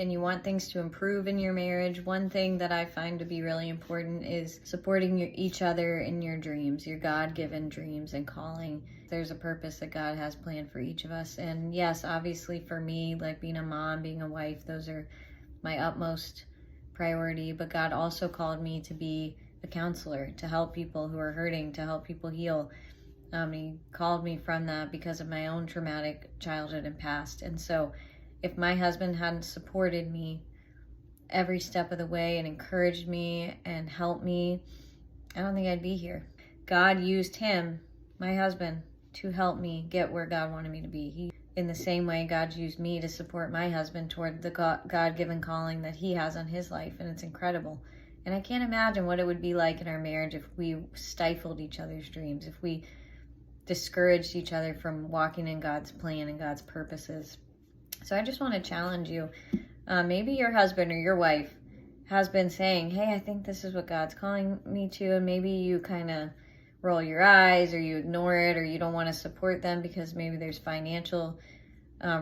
and you want things to improve in your marriage, one thing that I find to be really important is supporting each other in your dreams, your God-given dreams and calling. There's a purpose that God has planned for each of us. And yes, obviously for me, like being a mom, being a wife, those are my utmost priority. But God also called me to be a counselor, to help people who are hurting, to help people heal. He called me from that because of my own traumatic childhood and past. And so if my husband hadn't supported me every step of the way and encouraged me and helped me, I don't think I'd be here. God used him, my husband, to help me get where God wanted me to be. In the same way, God's used me to support my husband toward the God-given calling that he has on his life, and it's incredible. And I can't imagine what it would be like in our marriage if we stifled each other's dreams, if we discouraged each other from walking in God's plan and God's purposes. So I just want to challenge you. Maybe your husband or your wife has been saying, hey, I think this is what God's calling me to, and maybe you kind of roll your eyes or you ignore it or you don't want to support them because maybe there's financial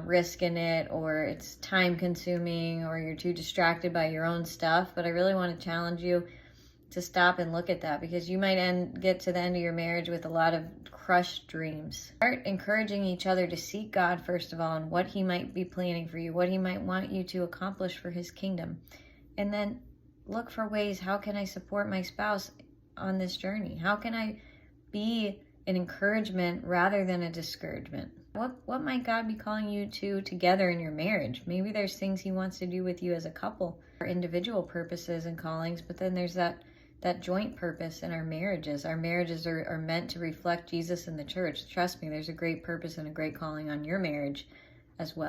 risk in it, or it's time consuming, or you're too distracted by your own stuff. But I really want to challenge you to stop and look at that, because you might get to the end of your marriage with a lot of crushed dreams. Start encouraging each other to seek God, first of all, and what he might be planning for you, what he might want you to accomplish for his kingdom. And then look for ways, how can I support my spouse on this journey? How can I be an encouragement rather than a discouragement? What might God be calling you to together in your marriage? Maybe there's things he wants to do with you as a couple, or individual purposes and callings, but then there's that joint purpose in our marriages. Our marriages are meant to reflect Jesus and the church. Trust me, there's a great purpose and a great calling on your marriage as well.